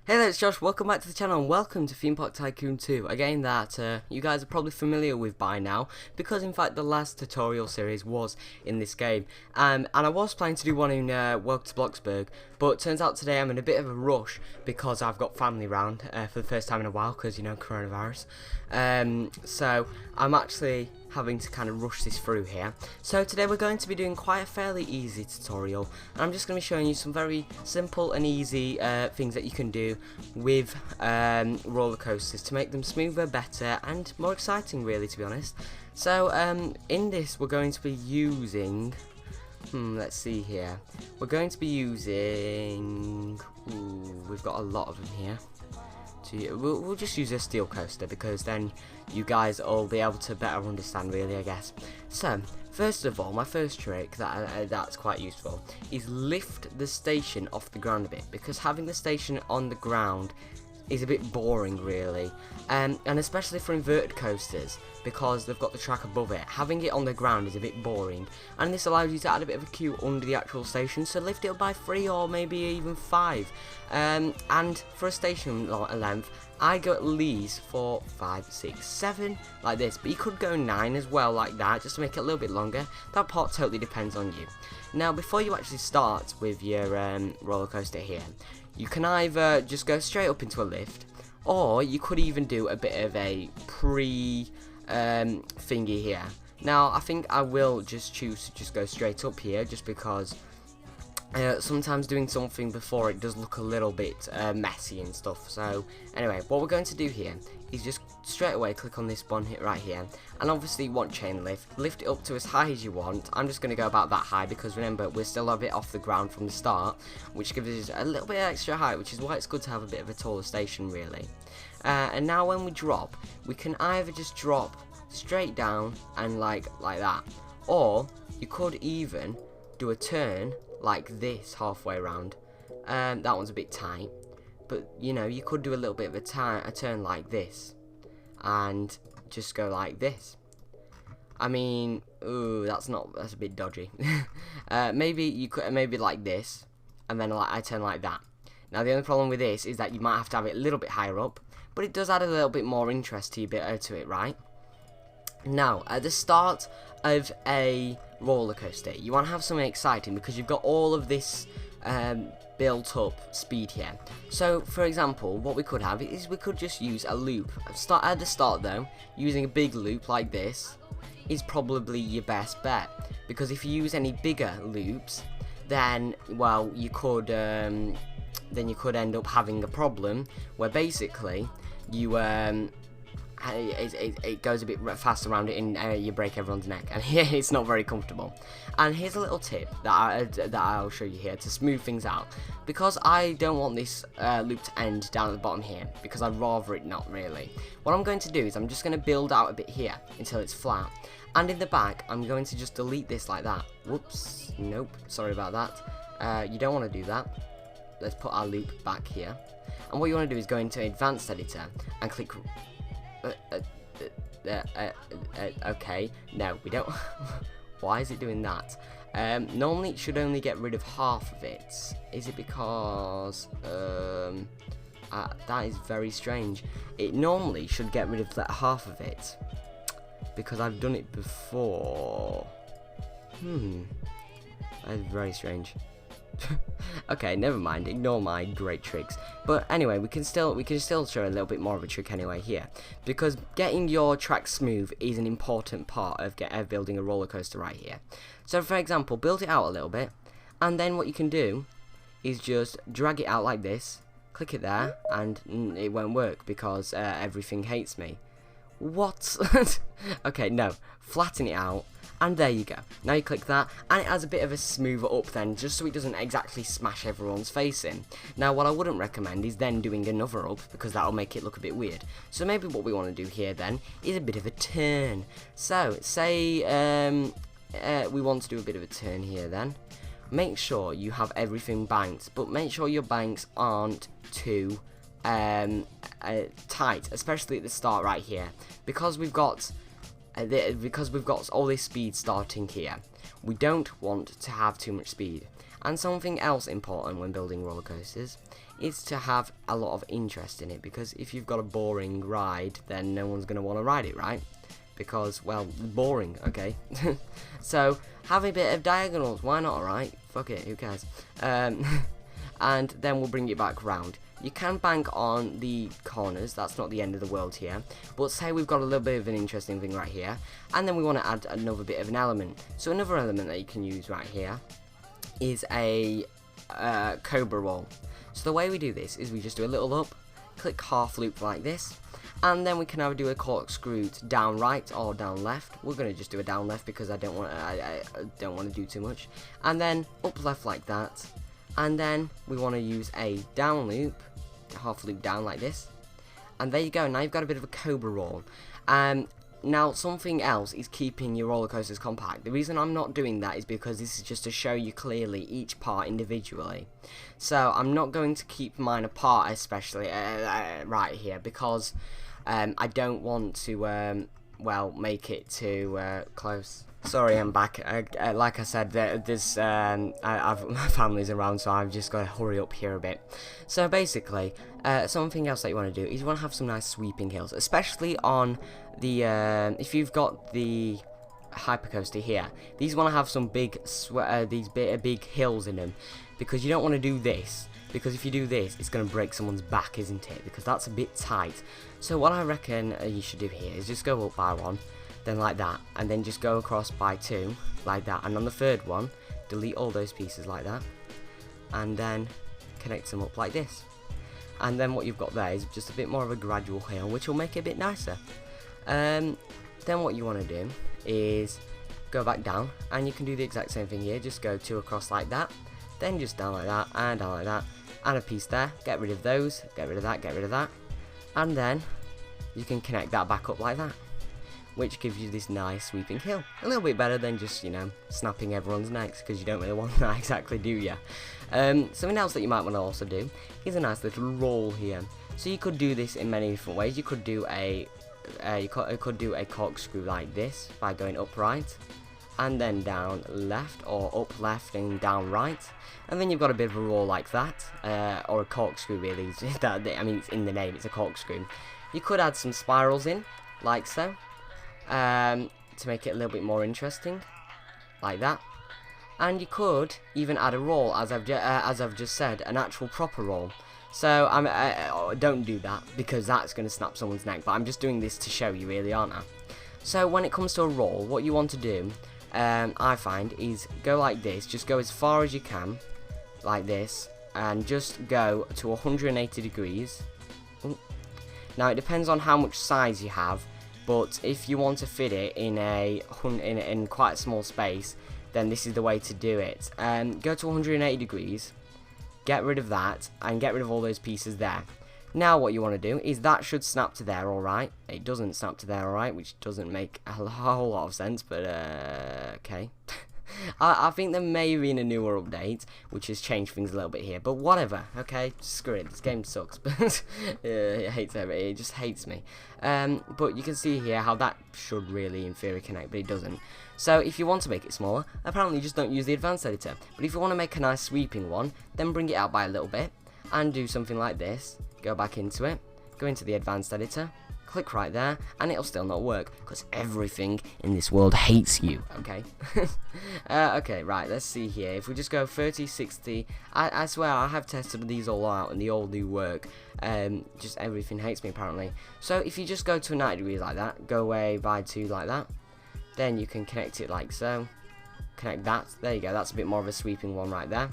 Hey there, it's Josh, welcome back to the channel and welcome to Theme Park Tycoon 2, a game that you guys are probably familiar with by now, because in fact the last tutorial series was in this game, and I was planning to do one in Welcome to Bloxburg, but turns out today I'm in a bit of a rush because I've got family round for the first time in a while, because you know, coronavirus, so I'm actually having to kind of rush this through here. So today we're going to be doing quite a fairly easy tutorial, and I'm just going to be showing you some very simple and easy things that you can do with roller coasters to make them smoother, better and more exciting, really, to be honest. So in this we're going to be using let's see here, we're going to be using we've got a lot of them here. We'll just use a steel coaster because then you guys will be able to better understand, really, I guess. So first of all, my first trick that's quite useful is lift the station off the ground a bit, because having the station on the ground is a bit boring, really, and especially for inverted coasters, because they've got the track above it. Having it on the ground is a bit boring, and this allows you to add a bit of a queue under the actual station, so lift it up by 3 or maybe even 5, and for a station length I go at least 4, 5, 6, 7 like this, but you could go 9 as well, like that, just to make it a little bit longer. That part totally depends on you. Now before you actually start with your roller coaster here, you can either just go straight up into a lift, or you could even do a bit of a thingy here. Now I think I will just choose to just go straight up here, just because sometimes doing something before it does look a little bit messy and stuff. So anyway, what we're going to do here is just straight away click on this button hit right here, and obviously you want chain lift it up to as high as you want. I'm just going to go about that high, because remember, we're still a bit off the ground from the start, which gives us a little bit extra height, which is why it's good to have a bit of a taller station, really. And now when we drop, we can either just drop straight down and like that, or you could even do a turn like this halfway around. That one's a bit tight, but you know, you could do a little bit of a turn like this and just go like this. I mean, ooh, that's a bit dodgy. Maybe you could like this, and then I turn like that. Now the only problem with this is that you might have to have it a little bit higher up, but it does add a little bit more interest to it, right? Now, at the start of a roller coaster, you want to have something exciting, because you've got all of this built up speed here. So for example, what we could have is we could just use a loop. At the start though, using a big loop like this is probably your best bet, because if you use any bigger loops, then well, you could end up having a problem where basically you it goes a bit fast around it, and you break everyone's neck, and it's not very comfortable. And here's a little tip that I'll show you here to smooth things out, because I don't want this loop to end down at the bottom here, because I'd rather it not, really. What I'm going to do is I'm just going to build out a bit here until it's flat, and in the back I'm going to just delete this like that. Whoops, nope, sorry about that. You don't want to do that. Let's put our loop back here, and what you want to do is go into Advanced Editor and click okay, no, we don't. Why is it doing that? Normally it should only get rid of half of it. Is it because that is very strange. It normally should get rid of that half of it, because I've done it before. That is very strange. Okay, never mind, ignore my great tricks. But anyway, we can still show a little bit more of a trick anyway here, because getting your track smooth is an important part of building a roller coaster right here. So for example, build it out a little bit, and then what you can do is just drag it out like this, click it there, and it won't work because everything hates me. What? Okay, no, flatten it out, and there you go. Now you click that, and it has a bit of a smoother up then, just so it doesn't exactly smash everyone's face in. Now what I wouldn't recommend is then doing another up, because that'll make it look a bit weird. So maybe what we want to do here then is a bit of a turn. So say we want to do a bit of a turn here then. Make sure you have everything banked, but make sure your banks aren't too tight, especially at the start right here, because we've got all this speed starting here. We don't want to have too much speed. And something else important when building roller coasters is to have a lot of interest in it, because if you've got a boring ride, then no one's going to want to ride it, right? Because, well, boring, okay? So, have a bit of diagonals, why not, right? Fuck it, who cares? And then we'll bring it back round. You can bank on the corners, that's not the end of the world here, but say we've got a little bit of an interesting thing right here, and then we want to add another bit of an element. So another element that you can use right here is a Cobra Roll. So the way we do this is we just do a little up, click half loop like this, and then we can either do a corkscrew down right or down left. We're going to just do a down left because I don't want to do too much, and then up left like that. And then we want to use a down loop, half loop down like this, and there you go. Now you've got a bit of a Cobra Roll. Now something else is keeping your roller coasters compact. The reason I'm not doing that is because this is just to show you clearly each part individually. So I'm not going to keep mine apart, especially right here, because I don't want to well, make it too close. Sorry, I'm back. Like I said, there's my family's around, so I've just got to hurry up here a bit. So basically, something else that you want to do is you want to have some nice sweeping hills, especially on the if you've got the hypercoaster here. These want to have some big big hills in them, because you don't want to do this. Because if you do this, it's going to break someone's back, isn't it? Because that's a bit tight. So what I reckon you should do here is just go up by one, then like that, and then just go across by two, like that, and on the third one, delete all those pieces like that, and then connect them up like this. And then what you've got there is just a bit more of a gradual hill, which will make it a bit nicer. Then what you want to do is go back down, and you can do the exact same thing here, just go two across like that, then just down like that, and down like that, and a piece there, get rid of those, get rid of that, get rid of that, and then you can connect that back up like that, which gives you this nice sweeping hill. A little bit better than just, you know, snapping everyone's necks, because you don't really want that exactly, do you? Something else that you might want to also do is a nice little roll here. So you could do this in many different ways. You could do a corkscrew like this by going up right, and then down left, or up left and down right, and then you've got a bit of a roll like that, or a corkscrew really. I mean, it's in the name, it's a corkscrew. You could add some spirals in, like so, to make it a little bit more interesting, like that. And you could even add a roll, as I've just said, an actual proper roll. So don't do that, because that's going to snap someone's neck. But I'm just doing this to show you, really, aren't I? So when it comes to a roll, what you want to do, I find, is go like this. Just go as far as you can, like this, and just go to 180 degrees. Ooh. Now it depends on how much size you have, but if you want to fit it in quite a small space, then this is the way to do it. Go to 180 degrees, get rid of that, and get rid of all those pieces there. Now what you want to do is that should snap to there, alright. It doesn't snap to there, alright, which doesn't make a whole lot of sense, but okay. I think there may have been a newer update which has changed things a little bit here, but whatever, okay, screw it, this game sucks, but it just hates me. But you can see here how that should really in theory connect, but it doesn't. So if you want to make it smaller, apparently just don't use the advanced editor, but if you want to make a nice sweeping one, then bring it out by a little bit, and do something like this, go back into it, go into the advanced editor, click right there, and it'll still not work, because everything in this world hates you, okay? Okay, right, let's see here. If we just go 30, 60, I swear I have tested these all out, and they all do work. Just everything hates me, apparently. So if you just go to 90 degrees like that, go away by 2 like that, then you can connect it like so. Connect that, there you go, that's a bit more of a sweeping one right there.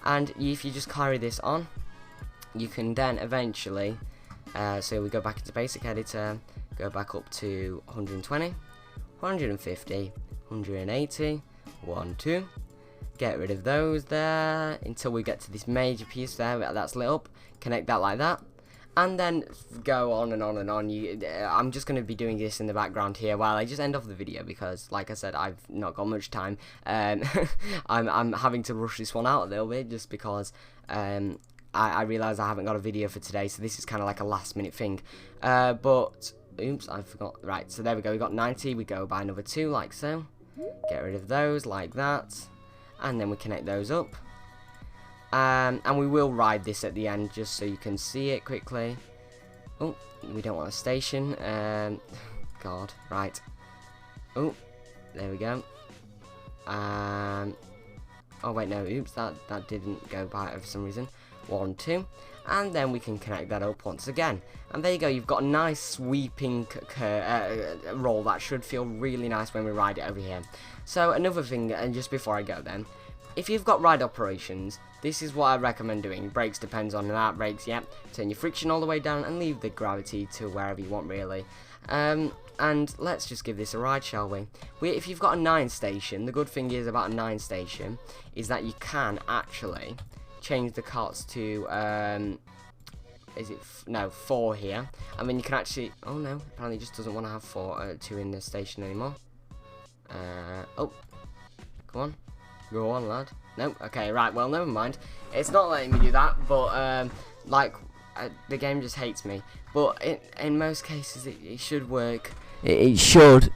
And if you just carry this on, you can then eventually, so we go back into basic editor, go back up to 120, 150, 180, 1, 2, get rid of those there until we get to this major piece there that's lit up, connect that like that, and then go on and on and on. I'm just going to be doing this in the background here while I just end off the video, because like I said, I've not got much time. I'm having to rush this one out a little bit just because I realise I haven't got a video for today, so this is kind of like a last minute thing. But, oops, I forgot. Right, so there we go, we got 90, we go by another 2 like so. Get rid of those like that, and then we connect those up. And we will ride this at the end just so you can see it quickly. Oh, we don't want a station. God, right. Oh, there we go. Oh wait, no, oops, that didn't go by for some reason. 1, 2, and then we can connect that up once again. And there you go, you've got a nice sweeping roll that should feel really nice when we ride it over here. So another thing, and just before I go then, if you've got ride operations, this is what I recommend doing. Brakes depends on that. Brakes, yep. Turn your friction all the way down and leave the gravity to wherever you want, really. And let's just give this a ride, shall we? If you've got a 9 station, the good thing is about a 9 station is that you can actually change the carts to, is it, no, 4 here. I mean, you can actually, oh no, apparently it just doesn't want to have 2 in the station anymore. Oh, come on. Go on, lad. No, okay, right, well, never mind. It's not letting me do that, but, the game just hates me. But in most cases, it should work. It should.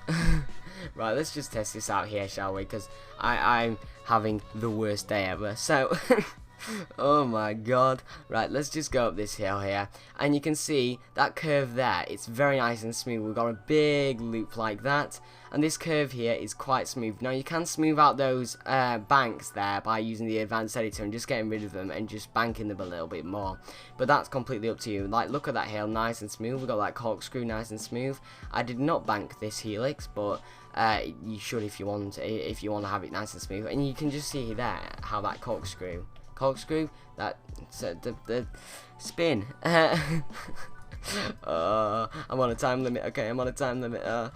Right, let's just test this out here, shall we? Because I'm having the worst day ever. So, oh my god. Right, let's just go up this hill here. And you can see that curve there. It's very nice and smooth. We've got a big loop like that. And this curve here is quite smooth. Now, you can smooth out those banks there by using the advanced editor and just getting rid of them and just banking them a little bit more. But that's completely up to you. Like, look at that hill, nice and smooth. We've got that corkscrew, nice and smooth. I did not bank this Helix, but you should if you want to have it nice and smooth. And you can just see there how that corkscrew, that the spin. I'm on a time limit. Okay, I'm on a time limit.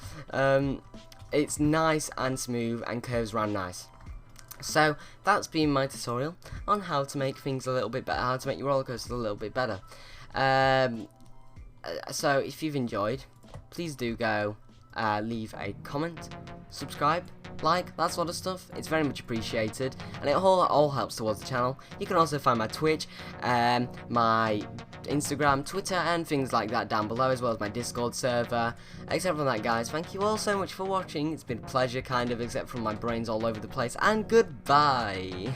It's nice and smooth and curves around nice. So that's been my tutorial on how to make things a little bit better, how to make your roller coasters a little bit better. So if you've enjoyed, please do go leave a comment, subscribe, like, that sort of stuff. It's very much appreciated, and it all helps towards the channel. You can also find my Twitch, my Instagram, Twitter, and things like that down below, as well as my Discord server. Except from that, guys, thank you all so much for watching. It's been a pleasure, kind of, except from my brain's all over the place, and goodbye.